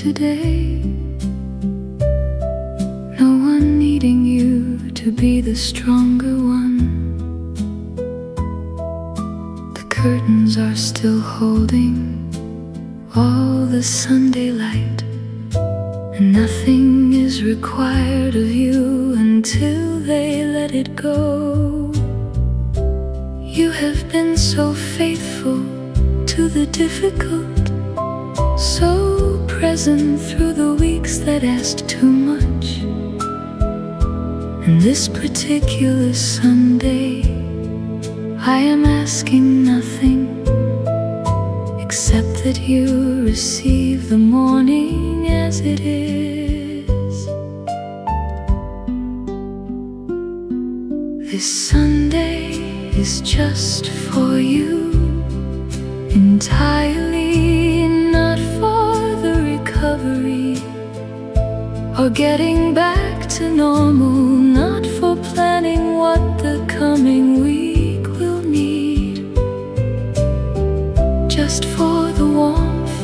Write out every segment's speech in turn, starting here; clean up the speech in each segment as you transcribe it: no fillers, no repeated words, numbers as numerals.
today. No one needing you to be the stronger one. The curtains are still holding all the Sunday light, and nothing is required of you until they let it go. You have been so faithful to the difficult, so present through the weeks that asked too much. And this particular Sunday, I am asking nothing except that you receive the morning as it is. This Sunday is just for you, entirely, not for the recovery or getting back to normal, not for planning what the coming week will need, just for the warmth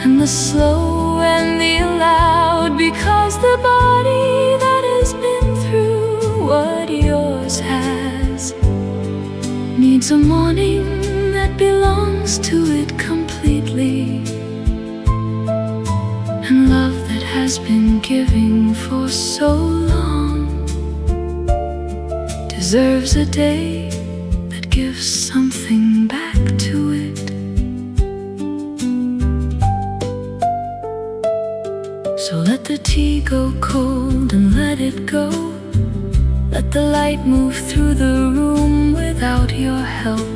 and the slow and the allowed, because the body that has been through what yours has needs a morning that belongs to it completely, and love that has been giving for so long deserves a day that gives something back to it. So let the tea go cold and let it go. Let the light move through the room without your help.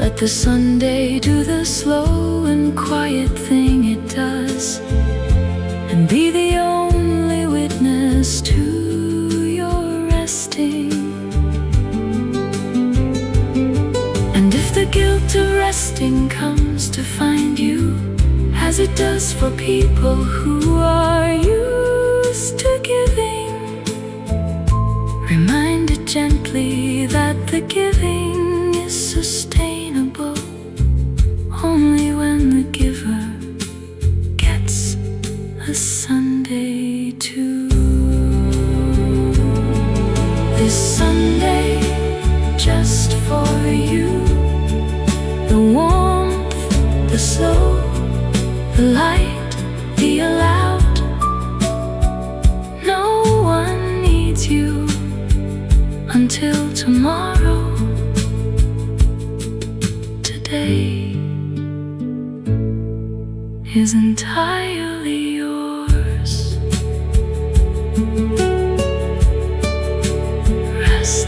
Let the Sunday do the slow and quiet thing it does, and be the only witness to your resting. And if the guilt of resting comes to find you, as it does for people who are used to giving, remind it gently that the giving is sustainable only when the giver gets a Sunday too. This Sunday, just for you, the warmth, the slow, the light, the allowed. No one needs you until tomorrow. Today is entirely yours. Rest.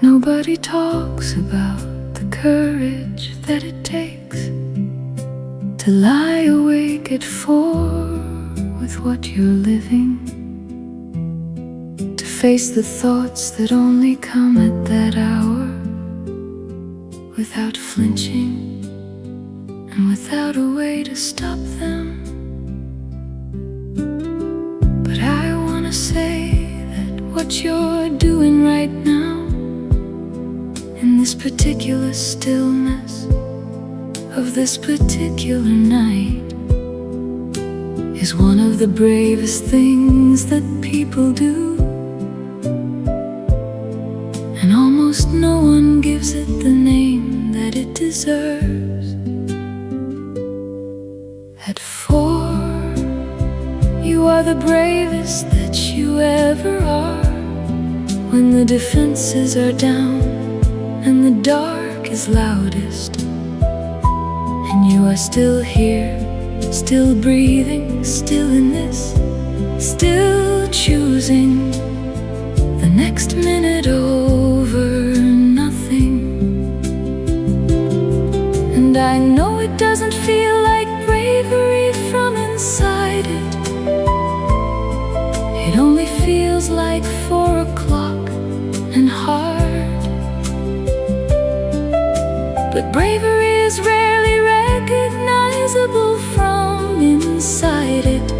Nobody talks about the courage that it takes to lie awake at 4 with what you're living, to face the thoughts that only come at that hour, without flinching and without a way to stop them. But I wanna say that what you're doing right now, in this particular stillness of this particular night, is one of the bravest things that people do, and almost no one gives it the name that it deserves. At 4, you are the bravest that you ever are, when the defenses are down and the dark is loudest, and you are still here, still breathing, still in this, still choosing the next minute over nothing. And I know it doesn't feel like bravery from inside it, like 4 o'clock and hard. But bravery is rarely recognizable from inside it.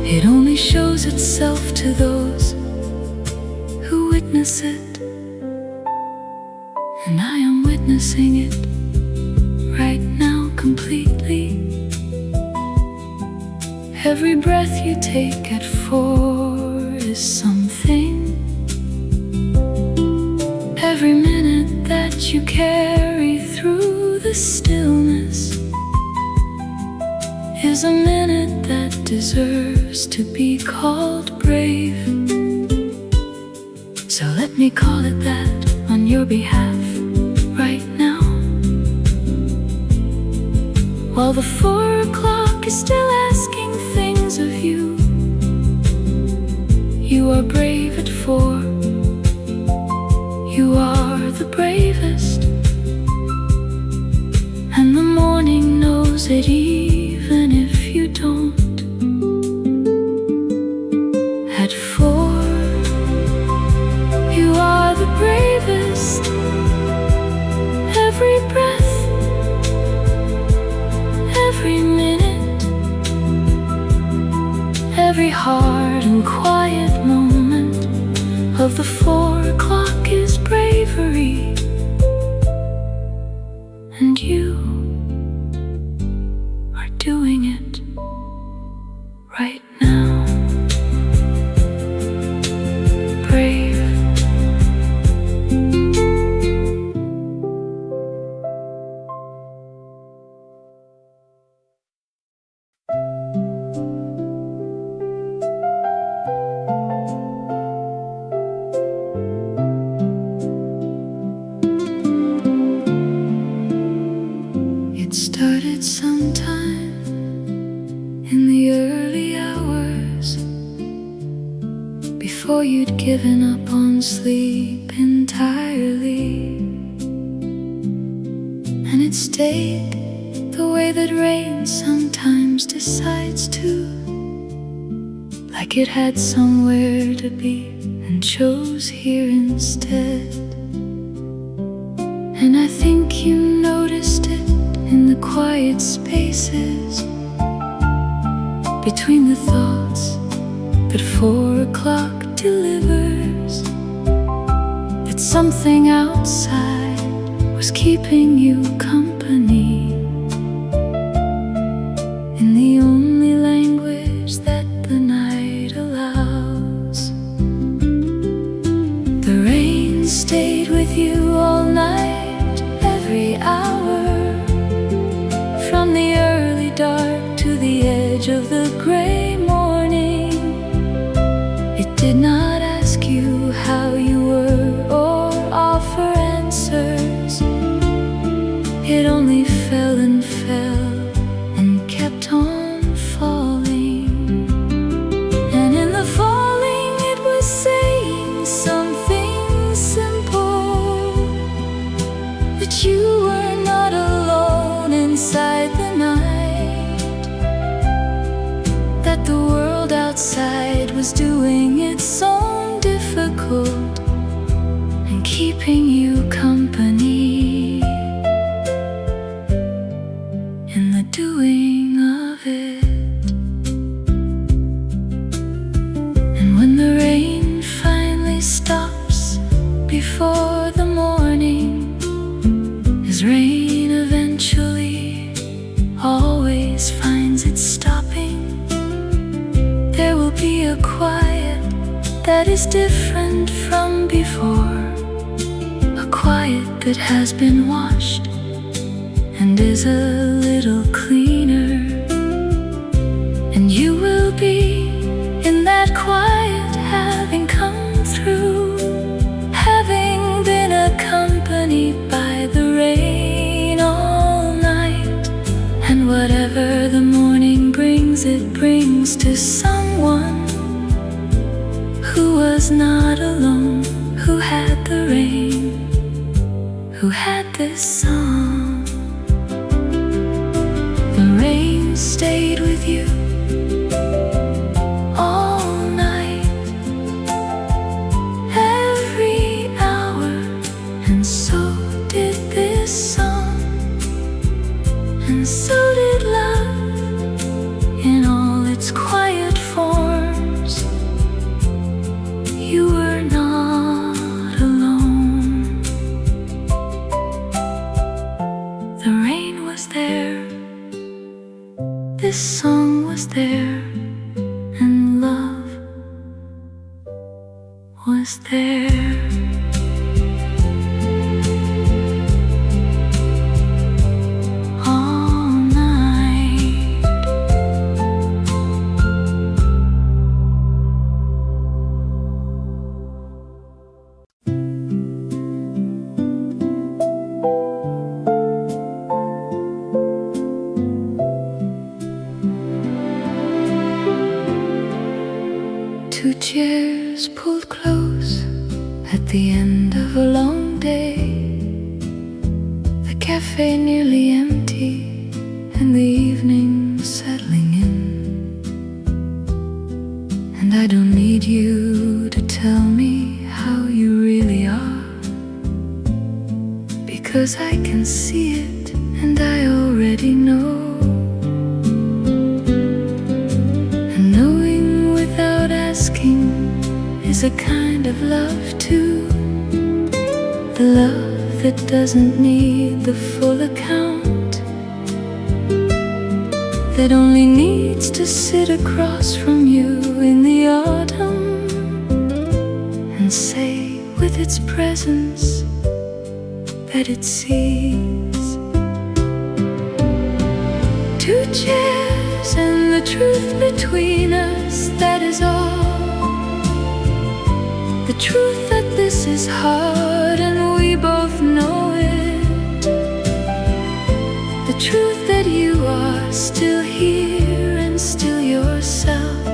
It only shows itself to those who witness it. And I am witnessing it right now completely. Every breath you take at 4 is something. Every minute that you carry through the stillness is a minute that deserves to be called brave. So let me call it that on your behalf right now. While the 4 o'clock is still asking things of you, you are brave at 4. You are the bravest, and the morning knows it even if you don't. At 4, you are the bravest. Every breath, every minute, every hard and quiet moment of the 4 o'clock is bravery. And you are doing it right now. Brave. It started sometime in the early hours, before you'd given up on sleep entirely. And it stayed the way that rain sometimes decides to, like it had somewhere to be and chose here instead. And I think you noticed it in the quiet spaces between the thoughts that 4 o'clock delivers, that something outside was keeping you company in the only language that the night allows. The rain stayed with you all night, every hour, from the early dark to the edge of the gray morning. It did not ask you how you were or offer answers. It only fell and fell and kept on falling. And in the falling it was saying something simple, that you were not alone inside the night, that the world outside was doing its own difficult and keeping you company in the doing of it. And when the rain finally stops before the morning, as rain eventually always finds it stopping, there will be a quiet that is different from before, a quiet that has been washed and is a little cleaner. And you will be in that quiet, having come through, having been accompanied by the rain all night. And whatever the morning brings, it brings to someone who was not alone, who had the rain, who had this song. The rain stayed with you all night, was there. All night. Two chairs pulled close at the end of a long day. The cafe nearly empty and the evening settling in. And I don't need you to tell me how you really are, because I can see it and I already know. Is a kind of love too, the love that doesn't need the full account, that only needs to sit across from you in the autumn and say with its presence that it sees. Two chairs and the truth between us, that is all. The truth that this is hard and we both know it. The truth that you are still here and still yourself,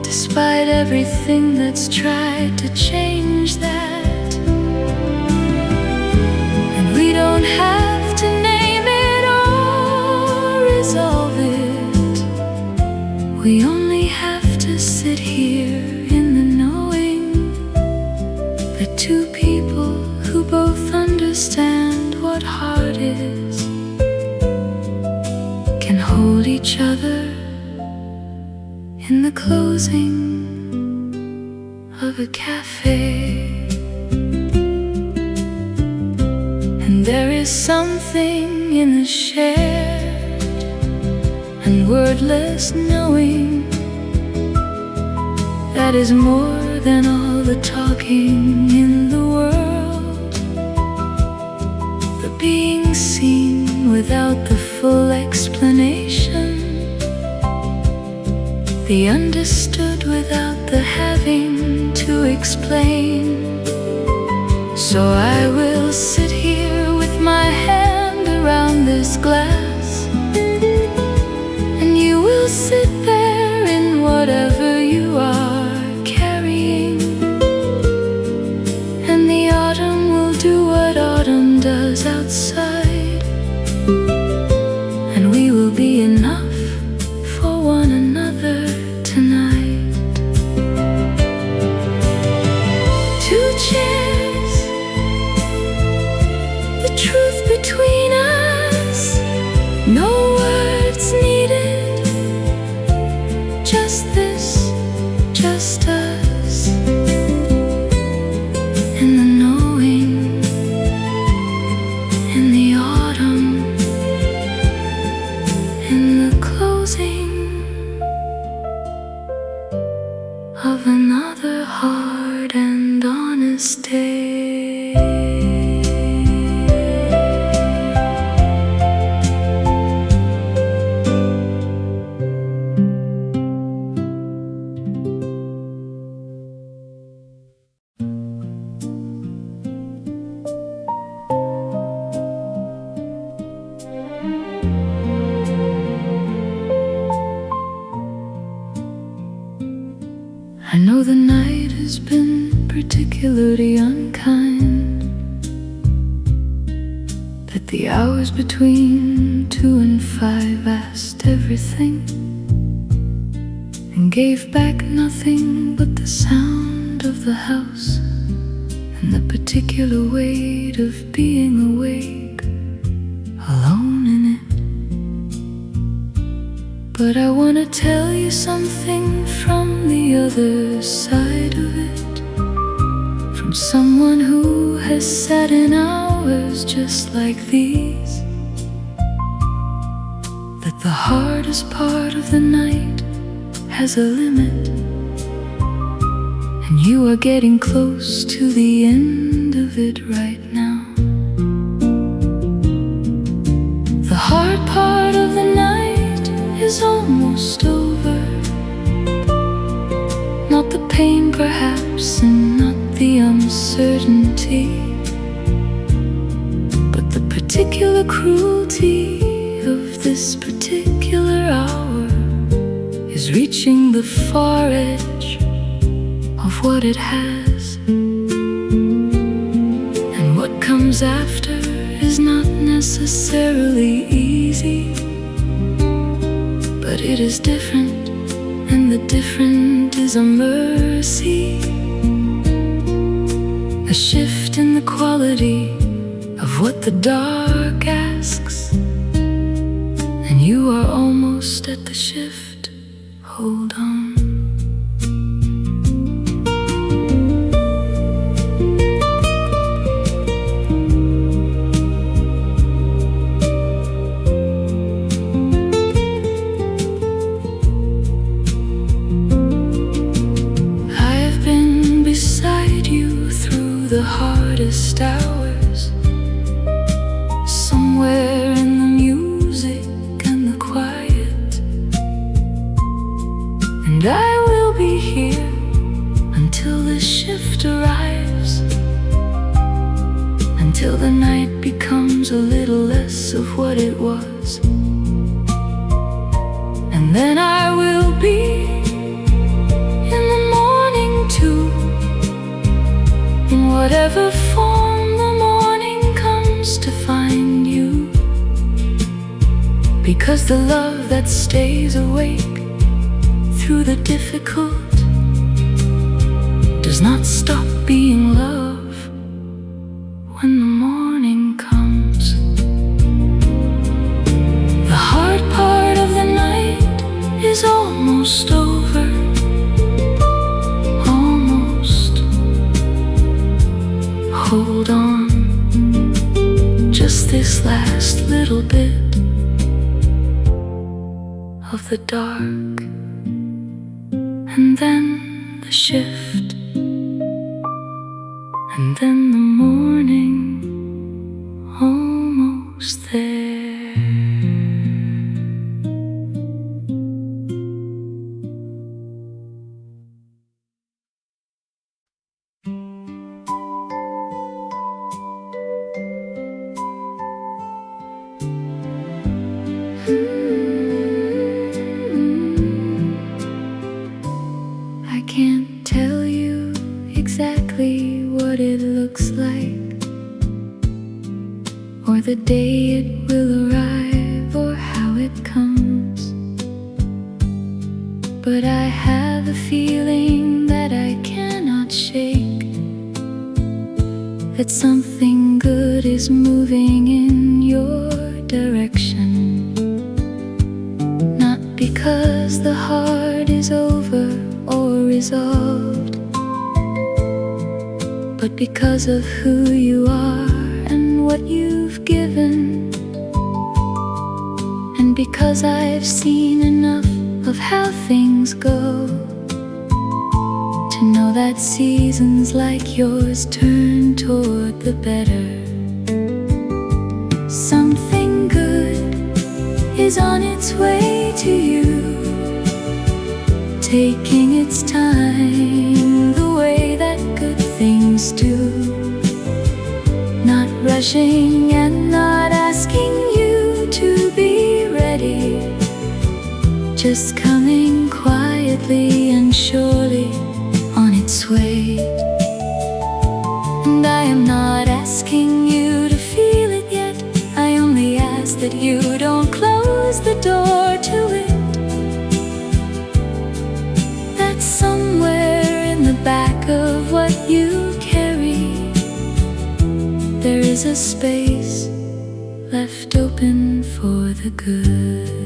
despite everything that's tried to change that. And we don't have to name it or resolve it. We only have to sit here in the two people who both understand what heart is, can hold each other in the closing of a cafe. And there is something in the shared and wordless knowing that is more than all the talking in the world. The being seen without the full explanation, the understood without the having to explain. So I will sit here with my hand around this glass, and you will sit there in whatever you are. Do what autumn does outside, and we will be enough for one another tonight. Two chairs, the truth between us, no words needed, just this, just us, in the knowing. Of another hard and honest day. I know the night has been particularly unkind, that the hours between 2 and 5 asked everything and gave back nothing but the sound of the house and the particular weight of being awake, alone in it. But I want to tell you something from the other side of it, from someone who has sat in hours just like these, that the hardest part of the night has a limit, and you are getting close to the end of it right now. The hard part of the night is almost over. Not the pain perhaps, and not the uncertainty, but the particular cruelty of this particular hour is reaching the far edge of what it has. And what comes after is not necessarily easy, but it is different, and the different is a mercy. A shift in the quality of what the dark asks, and you are almost at the shift. Hold on. The hardest hours, somewhere in the music and the quiet, and I will be here until the shift arrives, until the night becomes a little less of what it was, and then I will be in the morning too. In whatever form the morning comes to find you, because the love that stays awake through the difficult does not stop being love when the morning comes. The hard part of the night is almost over. Hold on, just this last little bit of the dark, and then the shift, and then the morning, almost there. I can't tell you exactly what it looks like, or the day it will arrive, or how it comes, but I have a feeling that I cannot shake, that something good is moving in your direction. Because the heart is over or resolved, but because of who you are and what you've given, and because I've seen enough of how things go to know that seasons like yours turn toward the better. Something good is on its way to you, taking its time the way that good things do, not rushing and not asking you to be ready, just coming quietly and surely on its way. And I am not asking you to feel it yet, I only ask that you don't close the door to it. That's somewhere in the back of what you carry, there is a space left open for the good.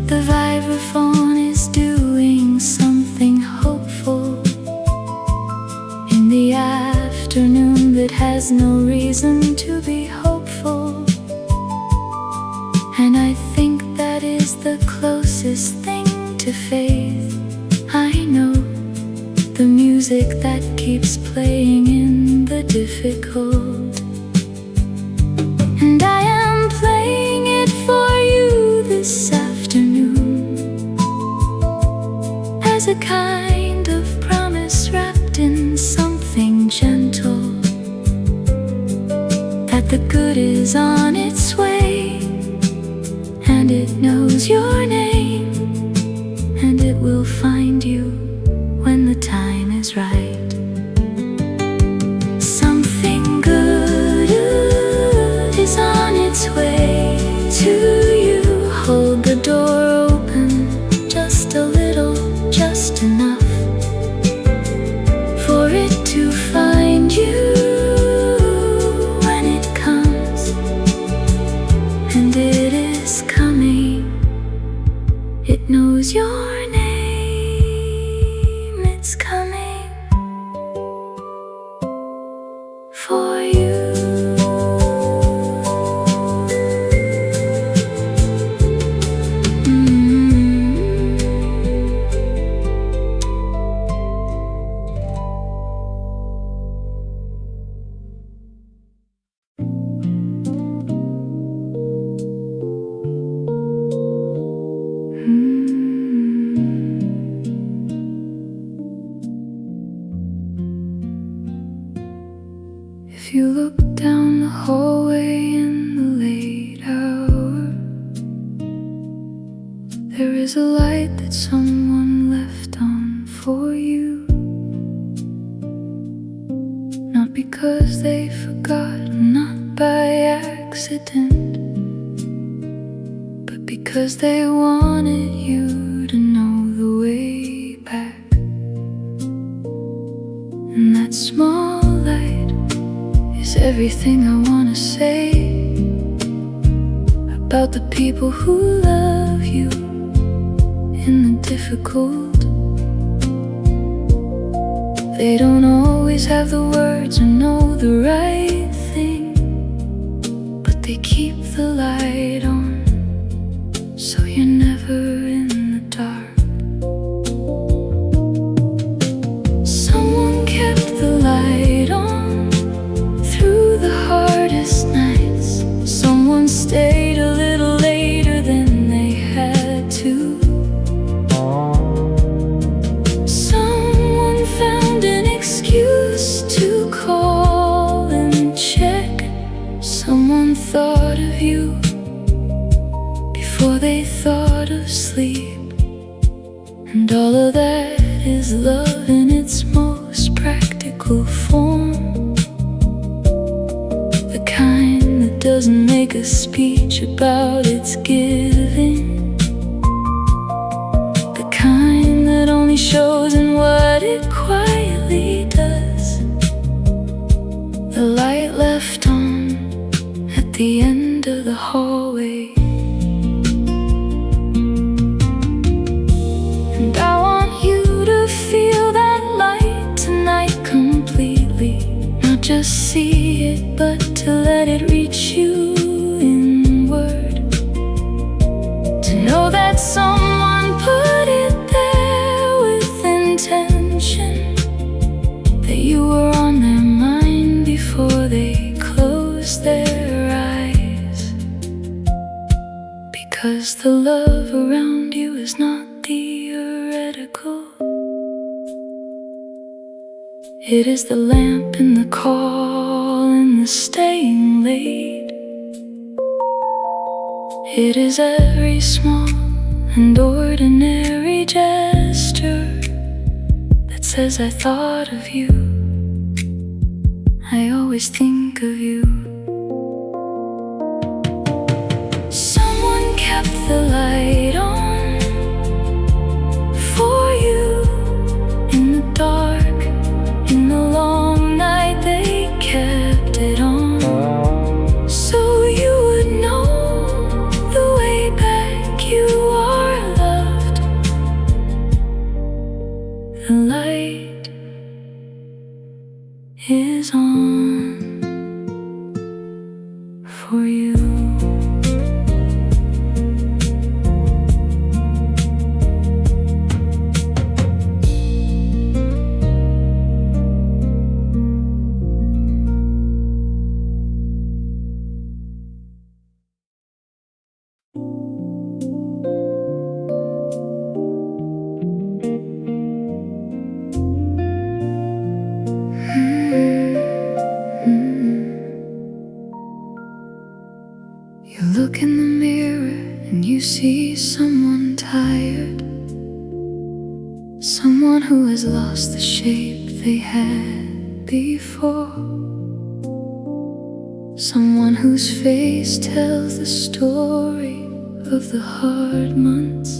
The vibraphone is doing something hopeful in the afternoon that has no reason to be hopeful, and I think that that is the closest thing to faith I know. The music that keeps playing in the difficult. And I am playing it for you this afternoon, as a kind of promise wrapped in something gentle, that the good is on its way, and it knows your name, and it will find you when the time is right. Something good is on its way to you. Hold the door open just a little, just enough for it to find you when it comes. And it is coming. It knows your name. It's coming for you. If you look down the hallway in the late hour, there is a light that someone left on for you. Not because they forgot, not by accident, but because they wanted you to know the way back. And that small light is everything I wanna say about the people who love you in the difficult. They don't always have the words or know the right thing, but they keep the light on, so you're never in the dark. Someone kept the light on through the hardest nights. Someone stayed a little later than they had to. Someone found an excuse to call and check. Someone thought of you before they thought of sleep. And all of that is love in its most practical form, the kind that doesn't make a speech about its giving, the kind that only shows in what it quietly does. The light left on at the end of the hallway. And I want you to feel that light tonight completely. Not just see it, but to let it reach you inward. To know that someone put it there with intention, that you were on their mind before they closed their eyes. Because the love around you is not theoretical. It is the lamp and the call and the staying late. It is every small and ordinary gesture that says I thought of you. I always think of you. Someone kept the light on for you in the dark. In the long night they kept it on, so you would know the way back. You are loved. The light is on. You look in the mirror and you see someone tired, someone who has lost the shape they had before, someone whose face tells the story of the hard months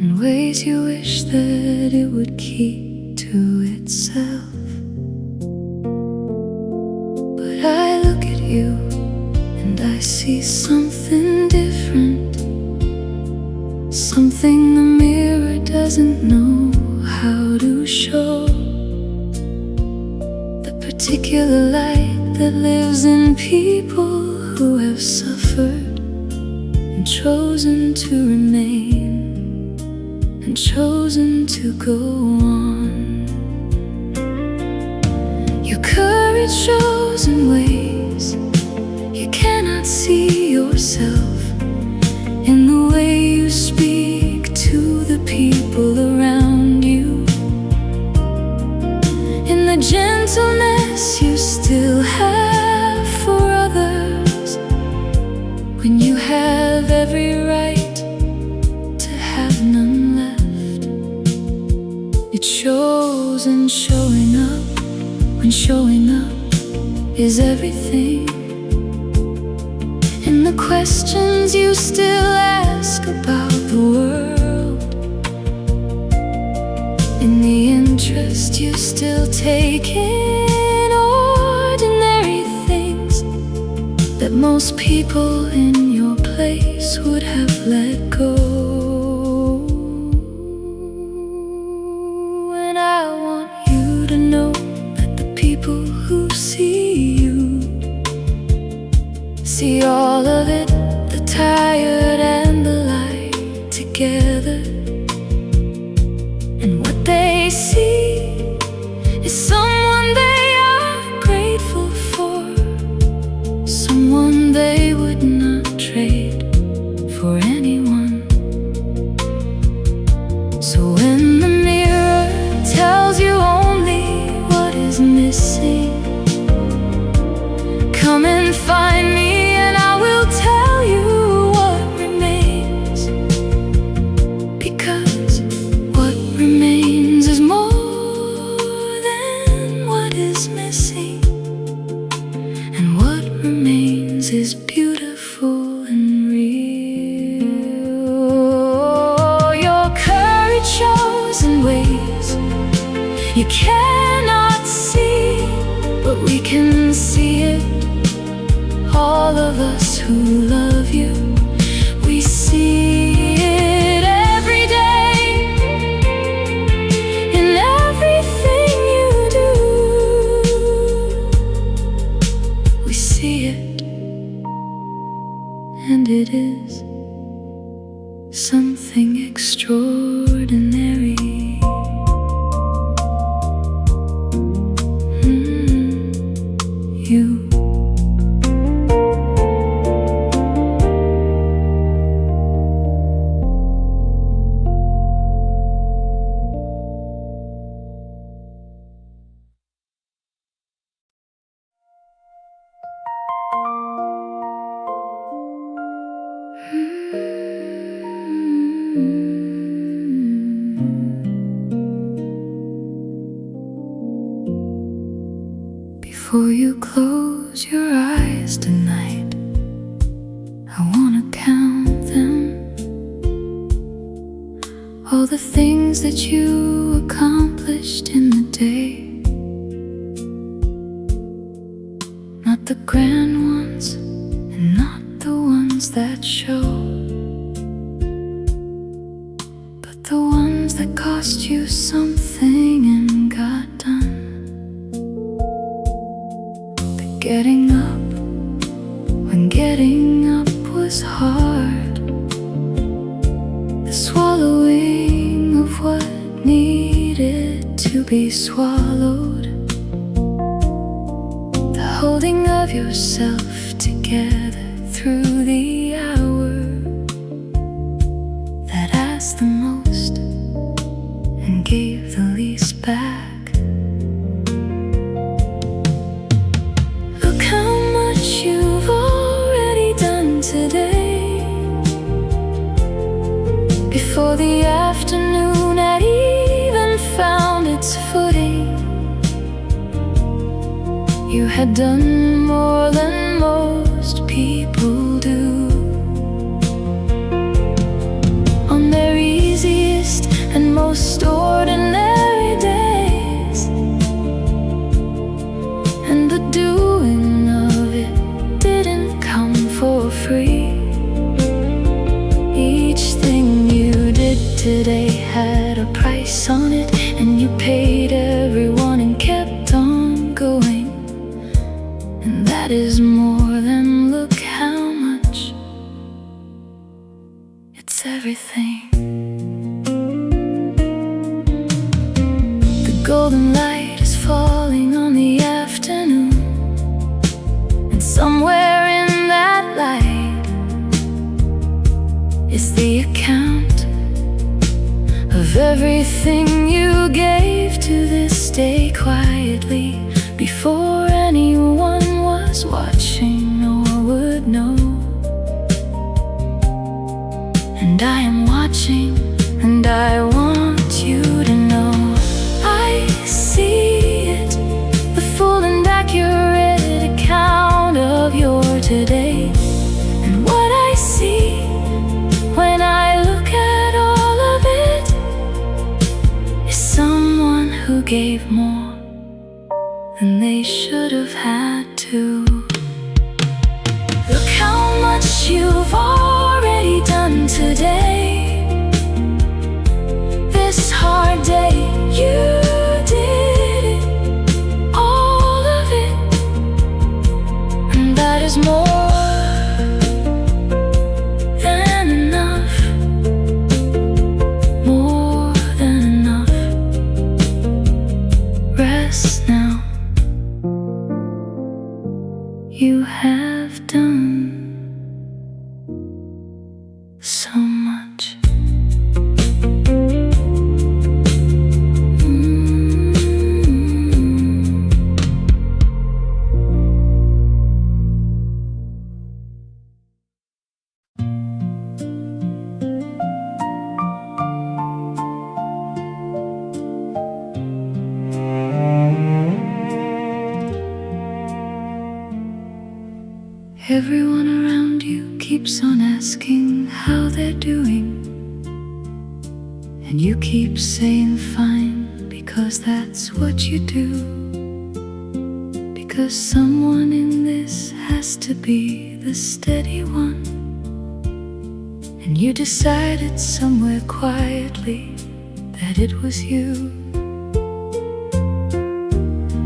in ways you wish that it would keep to itself. But I look at you and I see something different, something the mirror doesn't know how to show, the particular light that lives in people who have suffered and chosen to remain and chosen to go on. Your courage shows in ways you cannot see yourself, in the way you speak to the people around you, in the gentleness you still have for others, when you have every right to have none left. It shows in showing up, when showing up is everything, in the questions you still ask about the world, in the interest you still take in ordinary things that most people in your place would have let go. And I want you to know that the people who see you see all of it, the tired and the light together. And what they see is someone they are grateful for, someone they would not trade for anyone. So when the mirror tells you only what is missing, come and find me, is beautiful and real. Your courage shows in ways you cannot see, but we can see it. All of us who love you, we see it every day, in everything you do. We see it, and it is something extraordinary. You. Before you close your eyes tonight, I wanna count them, all the things that you accomplished in the day. Not the grand ones, and not the ones that show, but the ones that cost you something and got done. Getting up when getting up was hard, the swallowing of what needed to be swallowed, the holding of yourself together through the hours done today. Before the afternoon had even found its footing, you had done more than most people do. On their easiest and most ordinary days, and the doing of it didn't come for free. Each thing you did today had a price on it, and you paid everyone and kept on going. And that is more than look how much. It's everything. The golden light is falling on the afternoon, and somewhere in that light is the account of everything you gave to this day quietly, before anyone was watching or would know. And I am watching, and I want you to know I see it, the full and accurate account of your today. And what I see when I look at all of it is someone who gave more than they should have had to. Look how much you've already done today. This hard day, you did it, all of it, and that is more than enough, more than enough. Rest now. You have done so much. Everyone around you keeps on asking how they're doing, and you keep saying fine, because that's what you do. Because someone in this has to be the steady one, and you decided somewhere quietly that it was you.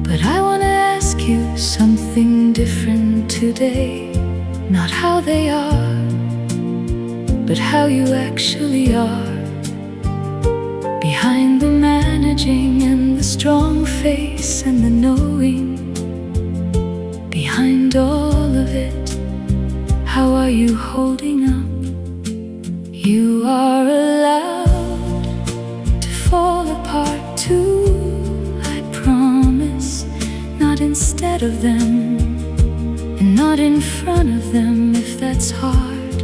But I want to ask you something different today. Not how they are, but how you actually are. Behind the managing and the strong face and the knowing, behind all of it, how are you holding up? You are allowed to fall apart too, I promise. Not instead of them, and not in front of them if that's hard,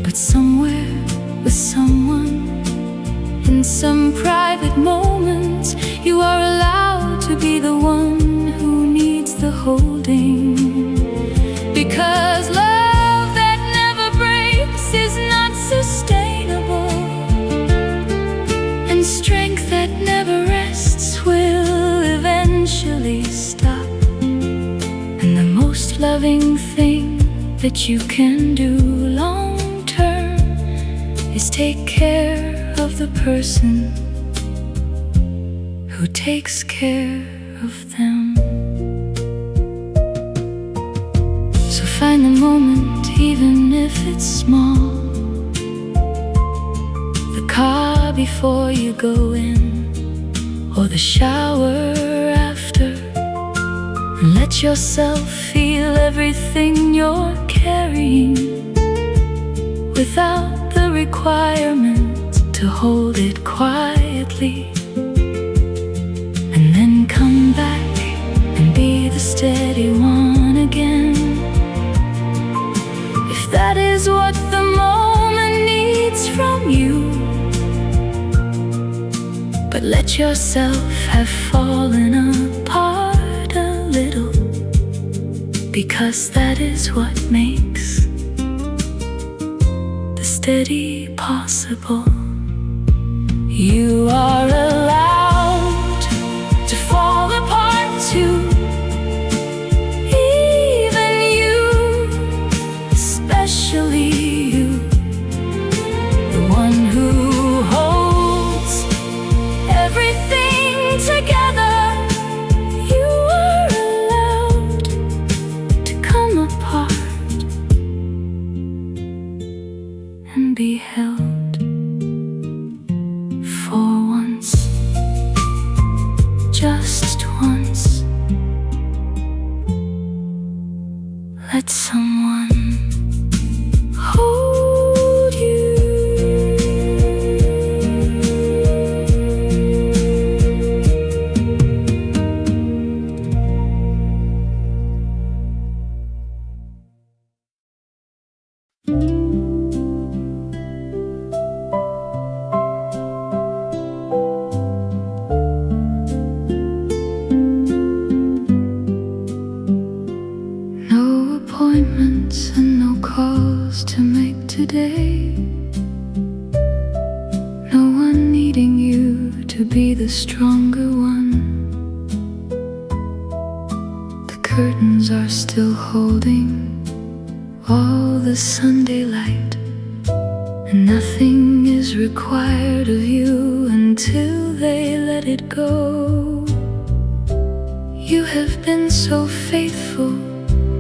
but somewhere with someone. In some private moments, you are allowed to be the one who needs the holding. Because love that never breaks is not sustainable, and strength that never rests will eventually stop. And the most loving thing that you can do long term is take care of the person who takes care of them. So find the moment, even if it's small. The car before you go in, or the shower after. And let yourself feel everything you're carrying, without the requirement to hold it quietly. And then come back and be the steady one again. If That is what the moment needs from you. But let yourself have fallen apart a little, because that is what makes the steady possible. You are allowed to fall apart too. Even you, especially you, the one who holds everything together. You are allowed to come apart and be held for once, just once. Let someone hold you. No appointments and no calls to make today. No one needing you to be the stronger one. The curtains are still holding all the Sunday light, and nothing is required of you until they let it go. You have been so faithful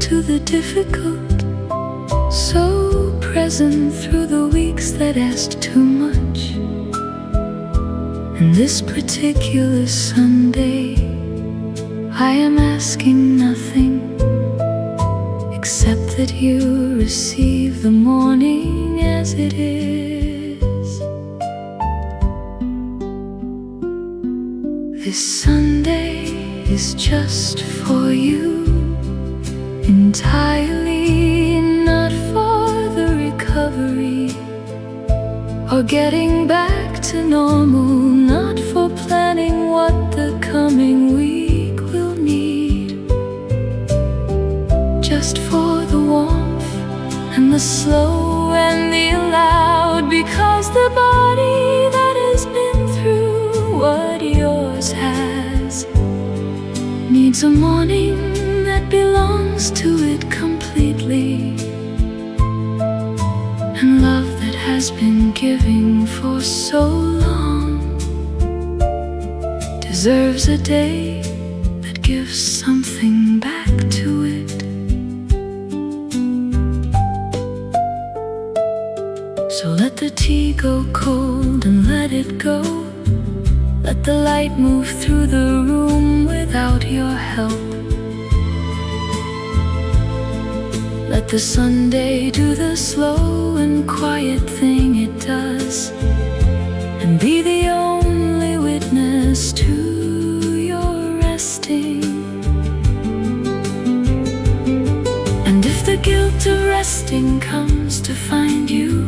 to the difficult, so present through the weeks that asked too much. And this particular Sunday, I am asking nothing except that you receive the morning as it is. This Sunday is just for you, entirely, not for the recovery or getting back to normal, not for planning what the coming week will need, just for the warmth and the slow and the allowed, because the body that has been through what yours has needs a morning that belongs to it completely, and love that has been giving for so long deserves a day that gives something back to it. So let the tea go cold and let it go. Let the light move through the room without your help. Let the Sunday do the slow and quiet thing it does, and be the only witness to your resting. And if the guilt of resting comes to find you,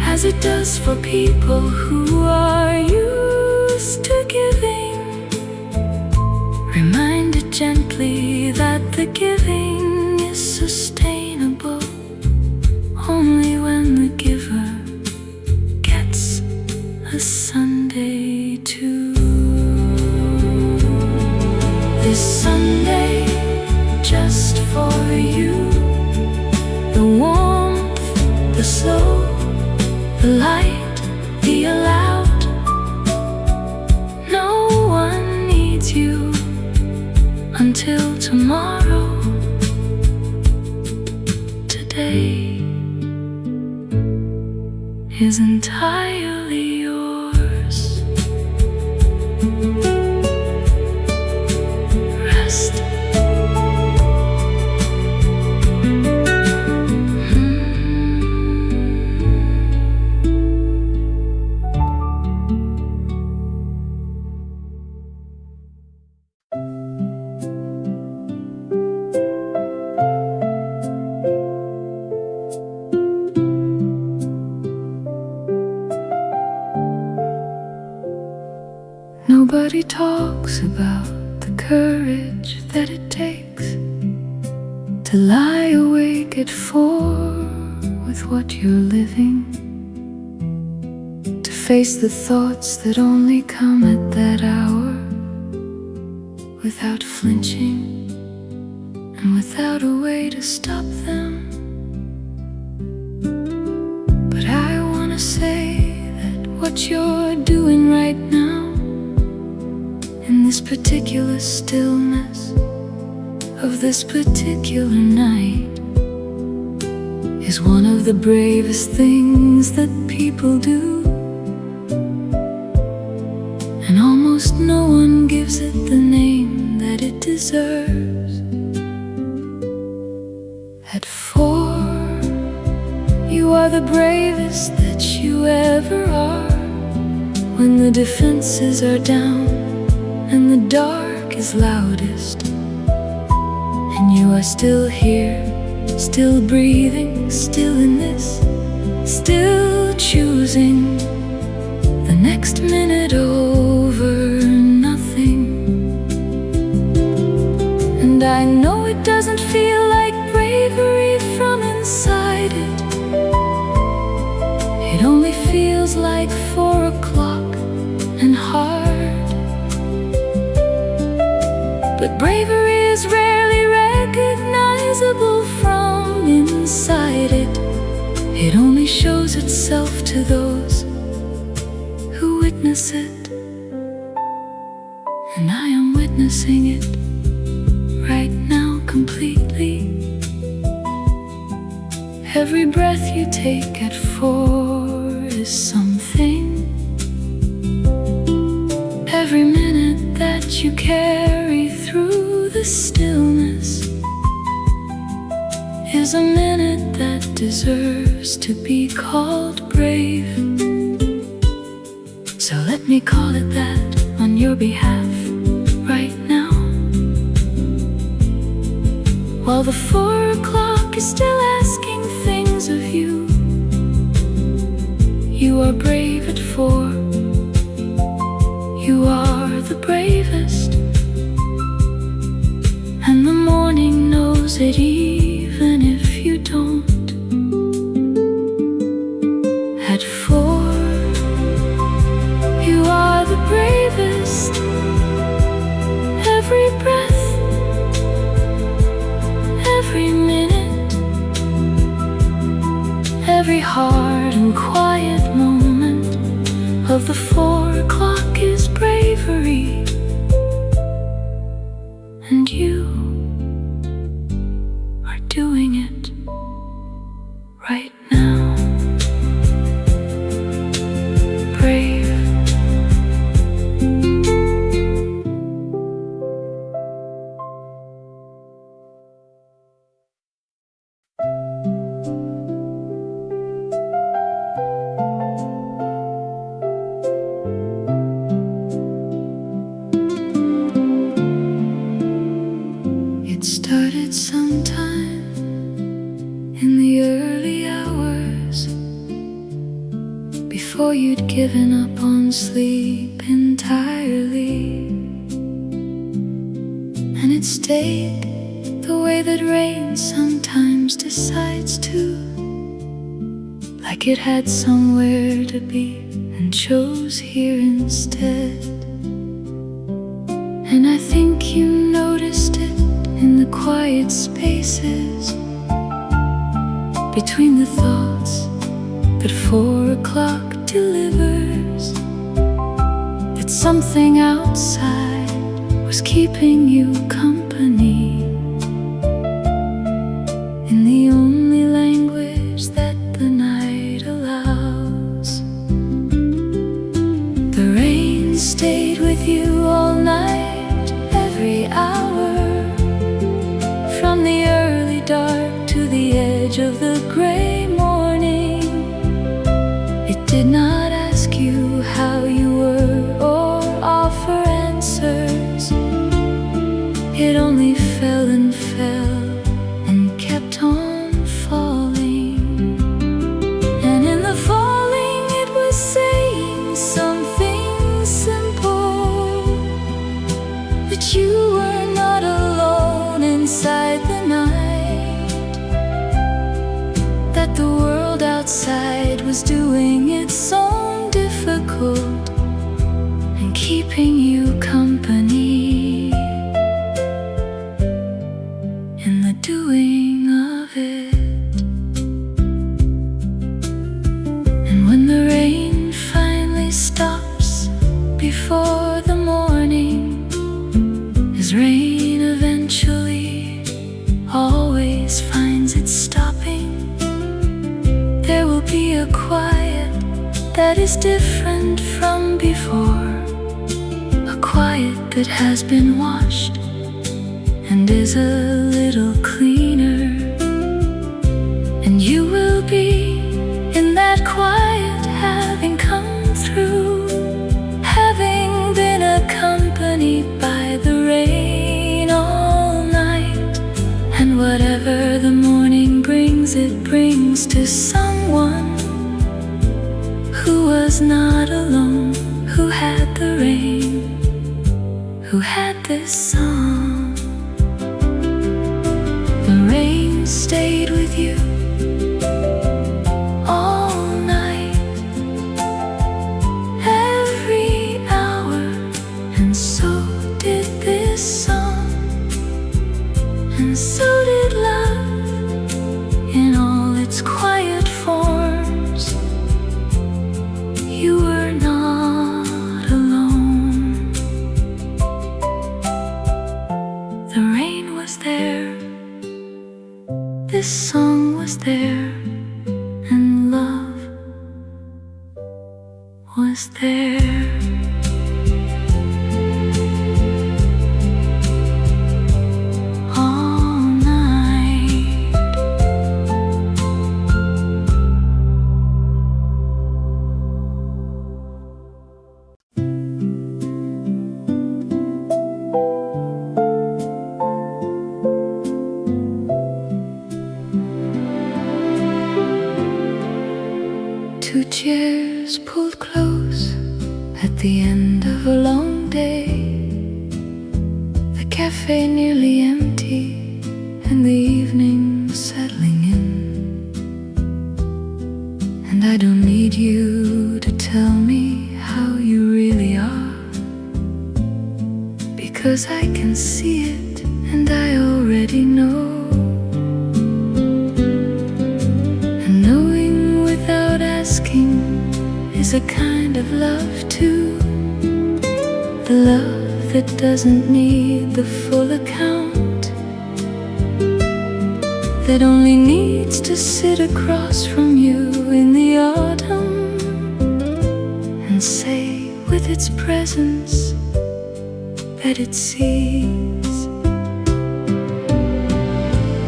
as it does for people who are used to giving, remind it gently that the giving is sustainable only when the giver gets a Sunday too. This Sunday, just for you, the warmth, the slow, the light, the allowed. No one needs you until tomorrow. Today is entirely yours. Rest. Nobody talks about the courage that it takes to lie awake at 4 with what you're living, to face the thoughts that only come at that hour, without flinching and without a way to stop them. But I wanna say that what you're doing right now, in this particular stillness of this particular night, is one of the bravest things that people do. And almost no one gives it the name that it deserves. At 4, you are the bravest that you ever are. When the defenses are down and the dark is loudest, and you are still here, still breathing, still in this, still choosing the next minute over nothing. And I know it doesn't feel like bravery from inside it. It only feels like 4 o'clock and hard. But bravery is rarely recognizable from inside it. It only shows itself to those who witness it. And I am witnessing it right now completely. Every breath you take at 4 is something. Every minute that you carry through the stillness is a minute that deserves to be called brave. So let me call it that on your behalf right now. While the 4 o'clock is still asking things of you, you are brave at 4. You are the bravest, and the morning knows it even if you don't. At 4, you are the bravest. Every breath, every minute, every hard and quiet moment of the 4 o'clock is bravery. And you are doing it right now. Brave. It started sometime in the early hours, before you'd given up on sleep entirely. And it stayed the way that rain sometimes decides to, like it had somewhere to be and chose here instead. And I think you noticed it in the quiet spaces between the thoughts that 4 o'clock delivers, that something outside was keeping you company in the only language that the night allows. The rain stayed with you all night, every hour, from the early dark to the edge of the gray morning. It did not ask you how you were or offer answers. It outside was doing its own difficult and keeping you company in the doing of it. And when the rain finally stops before the morning, as rain eventually always finds its stopping, there will be a quiet that is different from before, a quiet that has been washed and is a little cleaner. And you will be in that quiet, having come through, having been accompanied by the rain all night. And whatever the morning brings, it brings to someone who was not alone, who had the rain, who had this song. The rain stayed with you all night, every hour, and so did this song, and so did love in all its quiet forms. You were not alone. The rain was there, this song was there, and love was there. All night. Two chairs pulled close at the end of a long day, the cafe nearly empty and the evening settling in. And I don't need you to tell me how you really are, because I can see it and I already know. And knowing without asking is a kind of love too, the love that doesn't need the full account, that only needs to sit across from you in the autumn and say with its presence that it sees.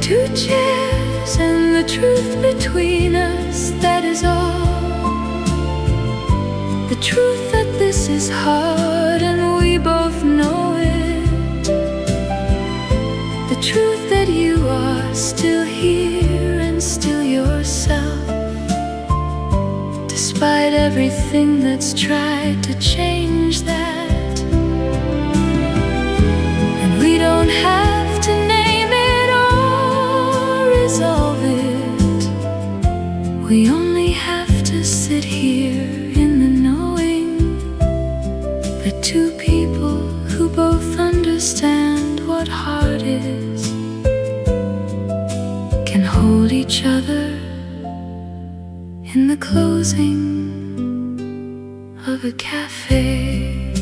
Two chairs and the truth between us, that is all. The truth that this is hard and we both know it. The truth that you are still here and still yourself, despite everything that's tried to change that. And we don't have to name it or resolve it. We only have to sit here in the knowing that two people who both understand what heart is can hold each other in the closing of a cafe.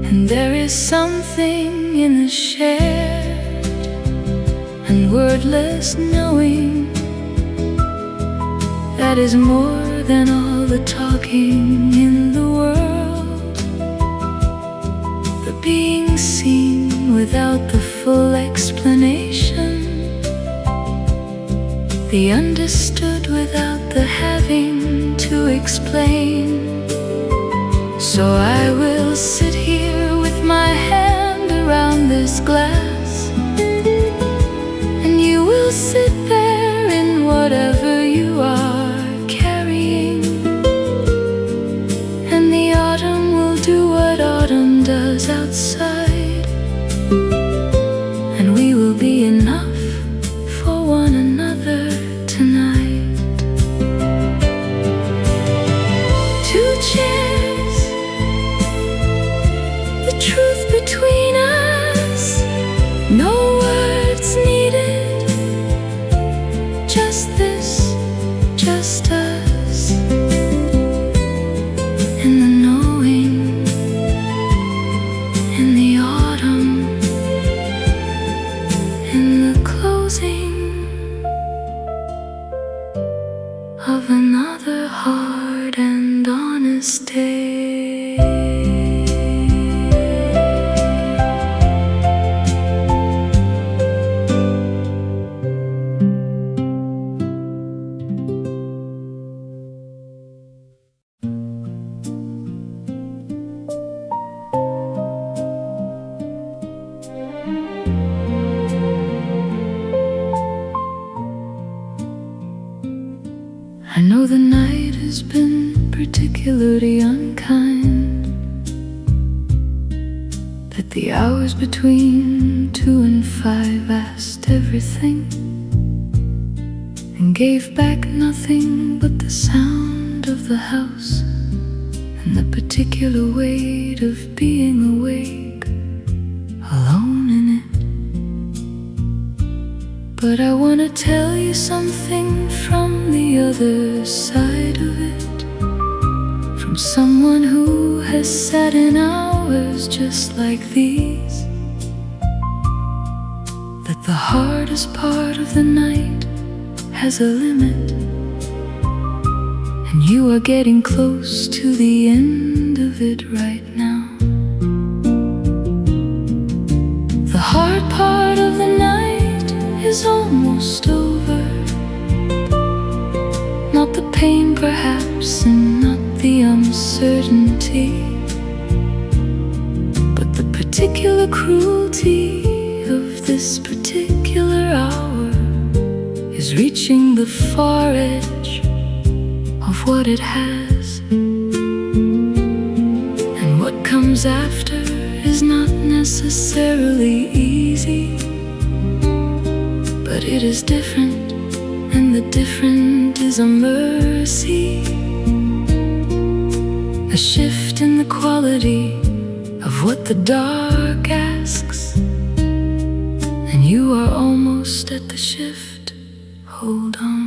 And there is something in the shared and wordless knowing that is more than all the talking in the world. The being seen without the full explanation, the understood without the having to explain. So I will sit here with my hand around this glass, and you will sit there in whatever you are carrying, and the autumn will do what autumn does outside, and we will be enough for one another. is this just us in the knowing, in the autumn, in the closing of another hard and honest day? I know the night has been particularly unkind, that the hours between 2 and 5 asked everything and gave back nothing but the sound of the house and the particular weight of being awake, alone in it. But I wanna tell you something from the other side of it, from someone who has sat in hours just like these, that the hardest part of the night has a limit, and you are getting close to the end of it right now. The hard part of the night is almost over. Not the pain perhaps, and not the uncertainty, but the particular cruelty of this particular hour is reaching the far edge of what it has. And what comes after is not necessarily easy, but it is different, and the different is a mercy, a shift in the quality of what the dark asks, and you are almost at the shift. Hold on.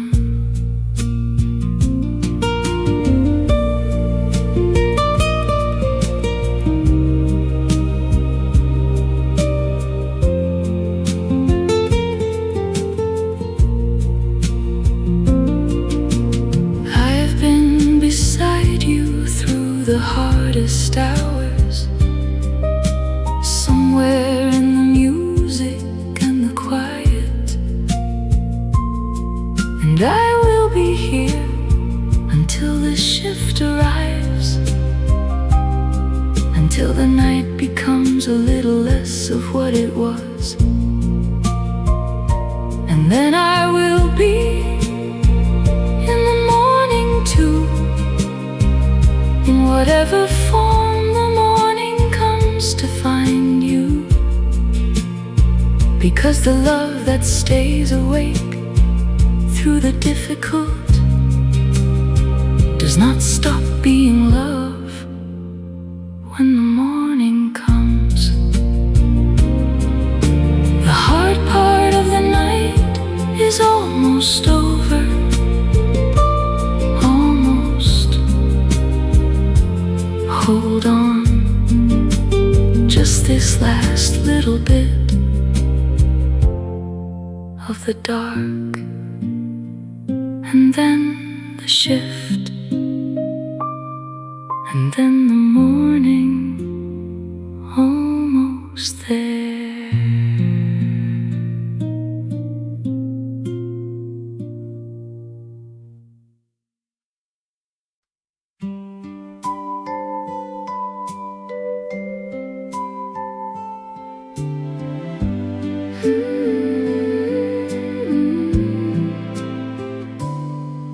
The hardest hours, somewhere in the music and the quiet, and I will be here until the shift arrives, until the night becomes a little less of what it was, and then I will be in the morning too, in whatever form the morning comes to find you, because the love that stays awake through the difficult does not stop being love when the morning comes. The hard part of the night is almost over. Hold on, just this last little bit of the dark, and then the shift, and then the morning, almost there.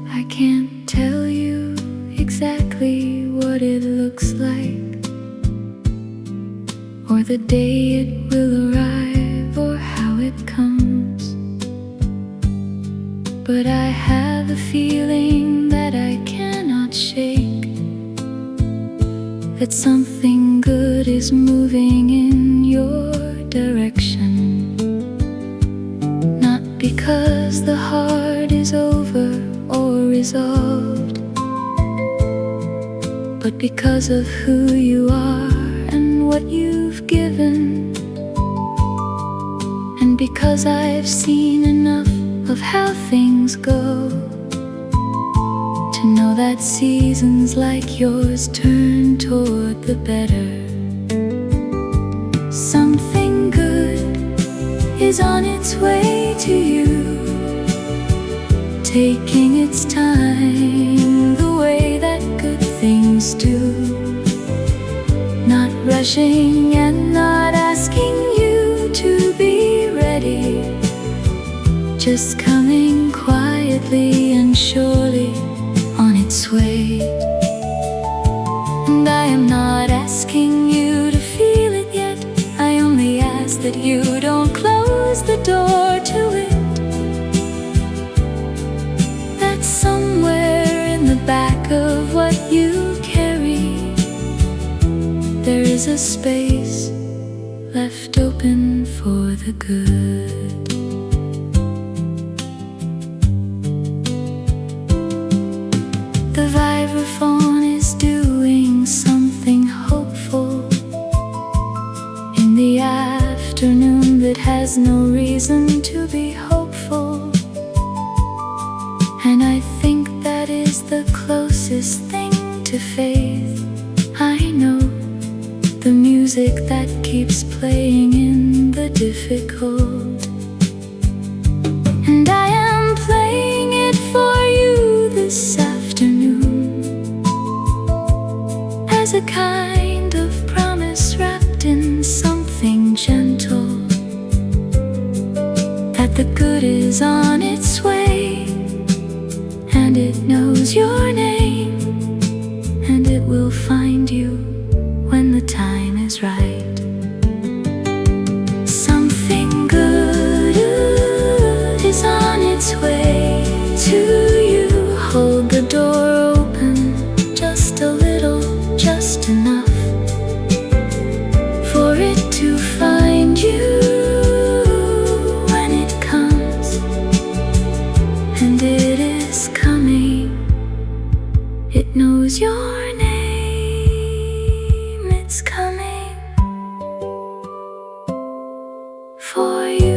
I can't tell you exactly what it looks like, or the day it will arrive, or how it comes, but I have a feeling that I cannot shake, that something good is moving in your direction. Not because the heart is over, resolved, but because of who you are and what you've given, and because I've seen enough of how things go to know that seasons like yours turn toward the better. Something good is on its way to you, taking its time the way that good things do, not rushing and not asking you to be ready, just coming quietly and surely on its way. And I am not asking you to feel it yet, I only ask that you don't close the door to it. That somewhere in the back of what you carry, there is a space left open for the good. The vibraphone is doing something hopeful in the afternoon that has no reason to be hopeful, and I think that is the closest thing to faith I know, the music that keeps playing in the difficult. And I am playing it for you this afternoon as a kind of promise wrapped in something gentle, that the good is on its way, and it knows your name, and it will find you when the time is right. Something good is on its way to you. Hold the door open just a little, just enough for it to find you when it comes, and it is coming. It knows your name, it's coming for you.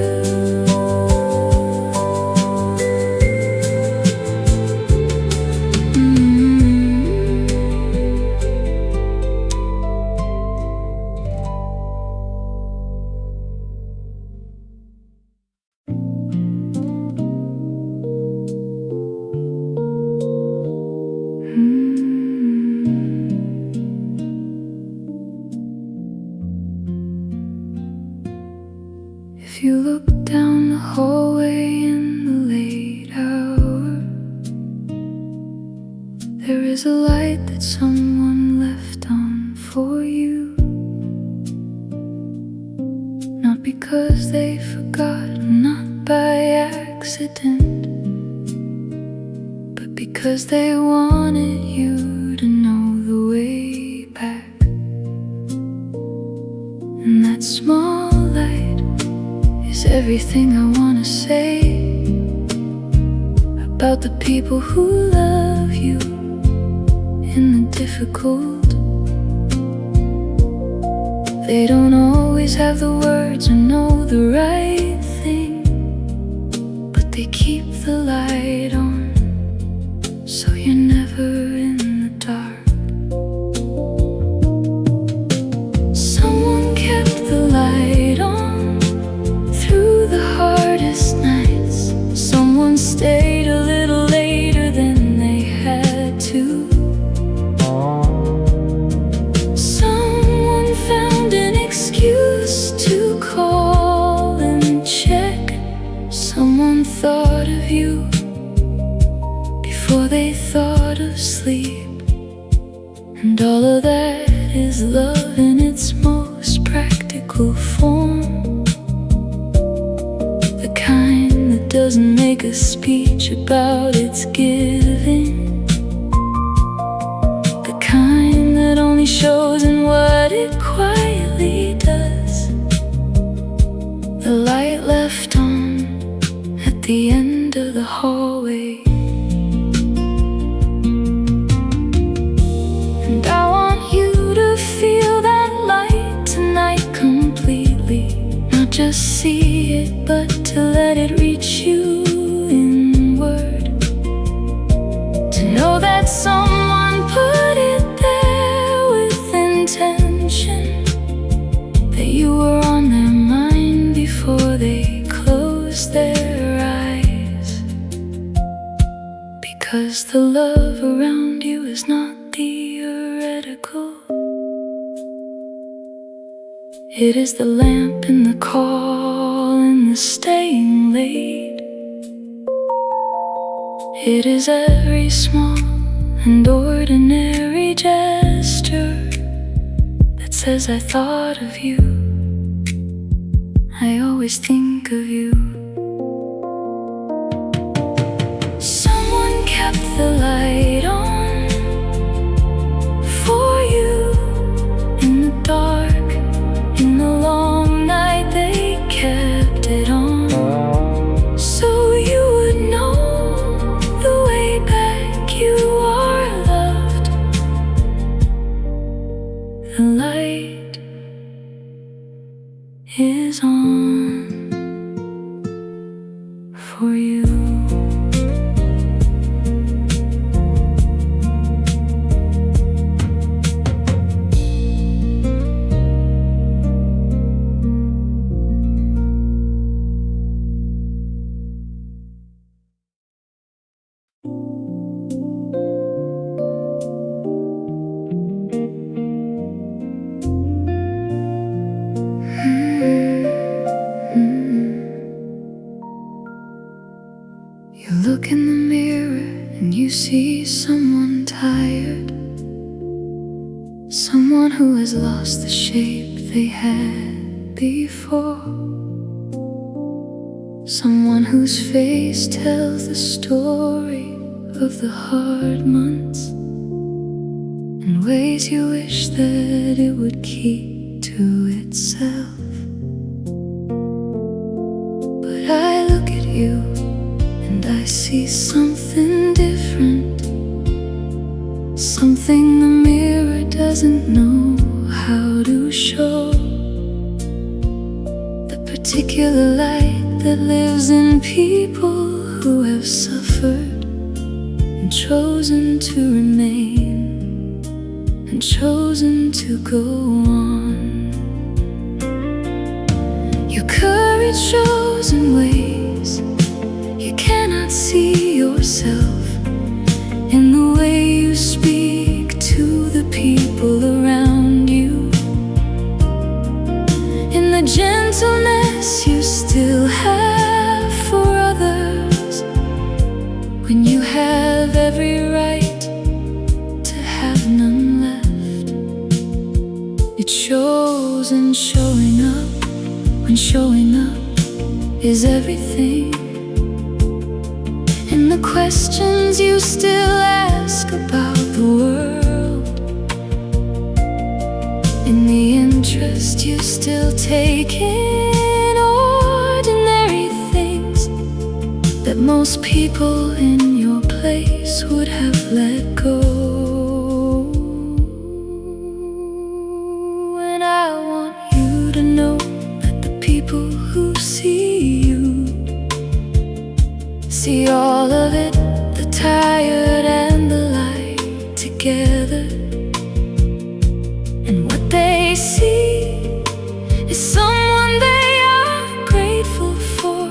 If you look down the hallway in the late hour, there is a light that someone left on for you, not because they forgot, not by accident, but because they wanted you to know the way back. And that small light is everything I wanna say about the people who love you in the difficult. They don't always have the words or know the right thing, but they keep the light on, so you're never in the dark. Someone kept the light on through the hardest nights. Someone stayed a little later than they had to. Someone found an excuse to call and check. Someone thought of you before they thought of sleep. And all of that is love in its most practical form, the kind that doesn't make a speech about its giving, the kind that only shows in what it quietly does. The light left on at the end of the hallway Because the love around you is not theoretical. It is the lamp and the call and the staying late. It is every small and ordinary gesture that says I thought of you. I always think of you. Someone kept the light on for you in the dark. In the long night they kept it on, so you would know the way back. You are loved. The light is on for you. You look in the mirror and you see someone tired, someone who has lost the shape they had before, someone whose face tells the story of the hard months and ways you wish that it would keep to itself. But I look at you and I see something different, something the mirror doesn't know how to show. The particular light that lives in people who have suffered and chosen to remain and chosen to go on. Your courage shows in ways you cannot see yourself, in the way you speak to the people around you, in the gentleness you still have for others, when you have every right to have none left. It shows in showing up, when showing up is everything. In the questions you still ask about the world, in the interest you still take in ordinary things that most people in your place would have let go. And I want you to know that the people who see you see all of it, the tired and the light together. And what they see is someone they are grateful for,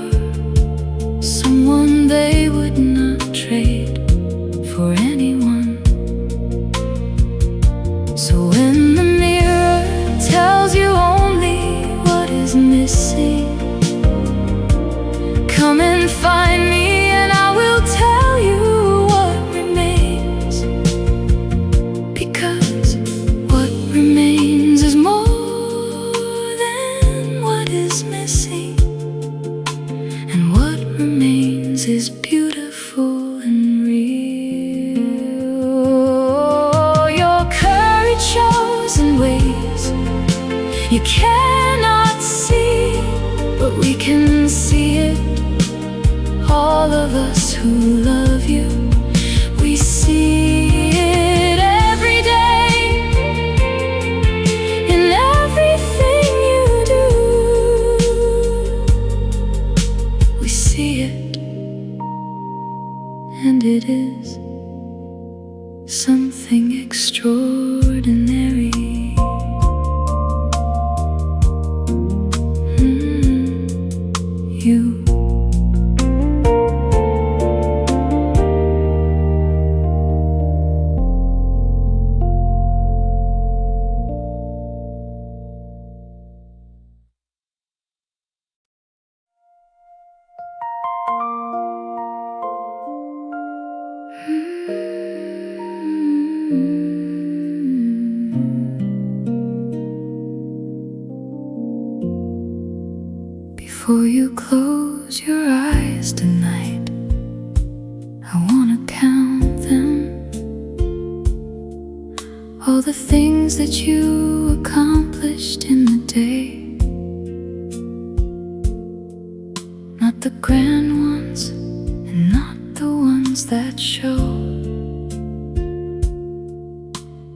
someone they would not trade for anyone. So when the mirror tells you only what is missing, come and find me. Is beautiful and real. Your courage shows in ways you cannot see, but we can see it. All of us who love you, we see it every day, in everything you do. We see it. And it is something extraordinary. You Before you close your eyes tonight, I wanna count them, all the things that you accomplished in the day. Not the grand ones, and not the ones that show,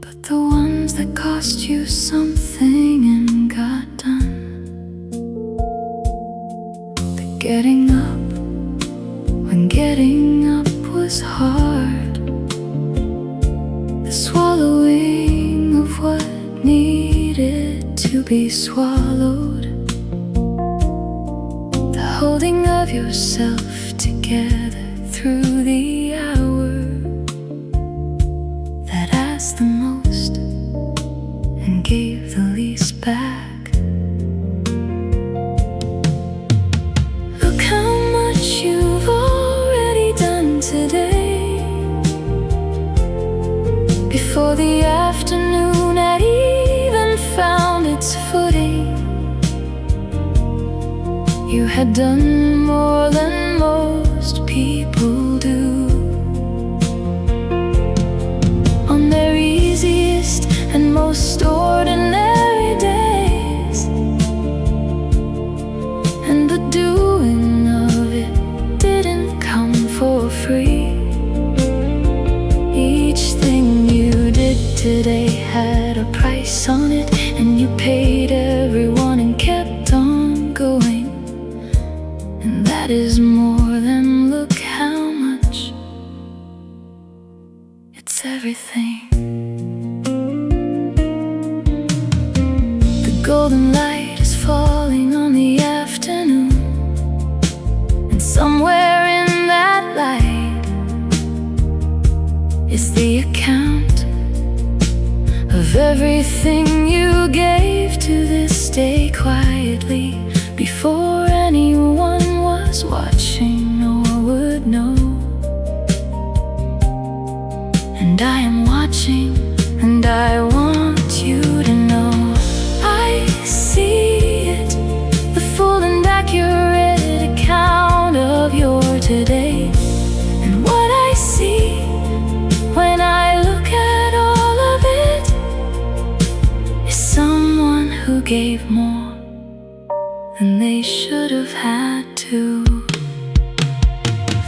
but the ones that cost you something and got done. Getting up when getting up was hard, the swallowing of what needed to be swallowed, the holding of yourself together through the hour that asked the most and gave the least back. You've already done today, before the afternoon had even found its footing. You had done more than most people do. On their easiest and most ordinary days, and the doing didn't come for free. Each thing you did today had a price on it, and you paid everyone and kept on going. And that is more than look how much. It's everything. The golden light is falling on the afternoon, and somewhere in that light is the account of everything you gave to this day quietly, before anyone was watching or would know. And I am watching, and I want you to know I see it, the full and accurate account of your today. And what I see when I look at all of it is someone who gave more than they should have had to.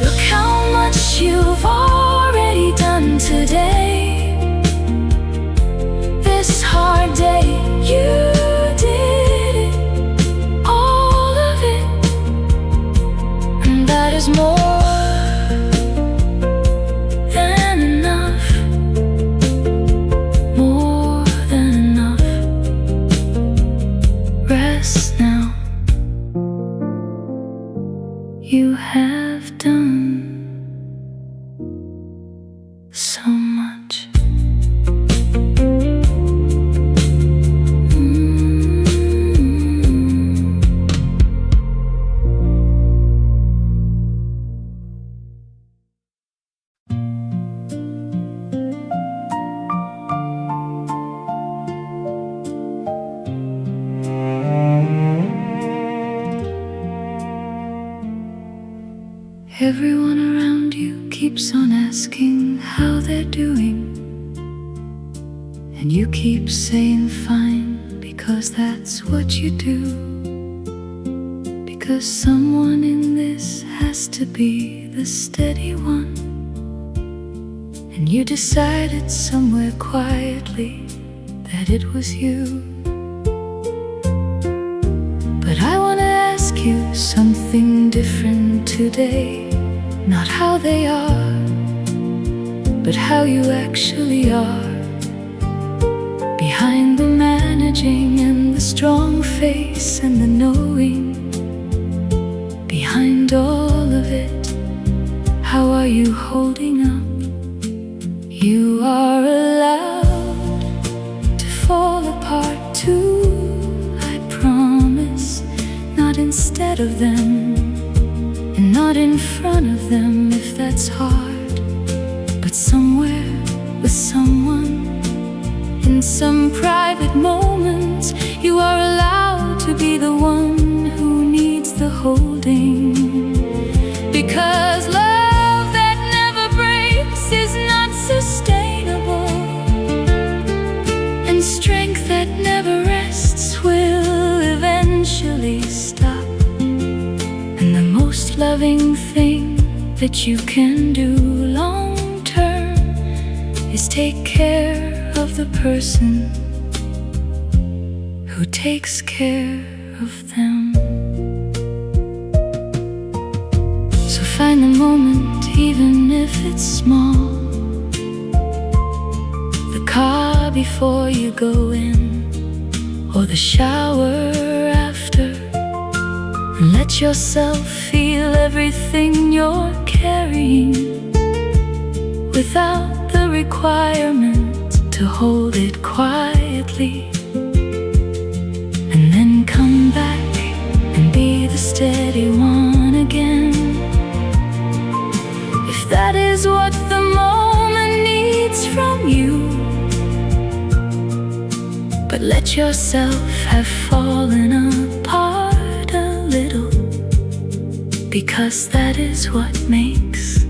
Look how much you've already done today. This hard day, you did it, all of it. And that is more than enough, more than enough. Rest now. You have done so much. Everyone around you keeps on asking how they're doing, and you keep saying fine, because that's what you do. Because someone in this has to be the steady one, and you decided somewhere quietly that it was you. But I want to ask you something different today. Not how they are, but how you actually are. Behind the managing and the strong face and the knowing, behind all of it, how are you holding up? You are allowed to fall apart too, I promise. Not instead of them, and not in front of them if that's hard, but somewhere with someone most loving thing that you can do long term is take care of the person who takes care of them. So find the moment, even if it's small. The car before you go in, or the shower after, and let yourself feel everything you're carrying without the requirement to hold it quietly. And then come back and be the steady one again. If that is what the moment needs from you, but let yourself have fallen apart a little, because that is what makes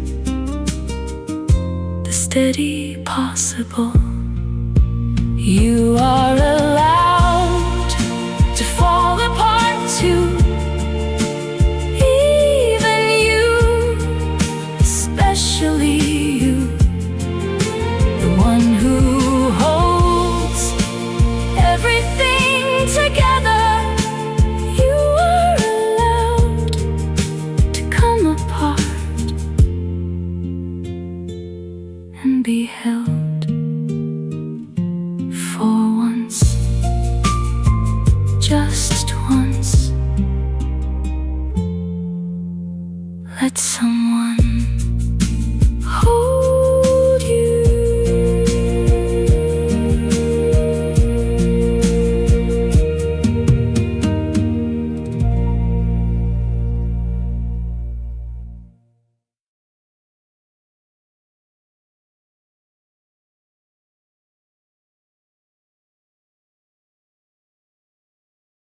the steady possible. You are allowed to fall apart too. Even you, especially you, the one who holds everything together. You are allowed to come apart and be held.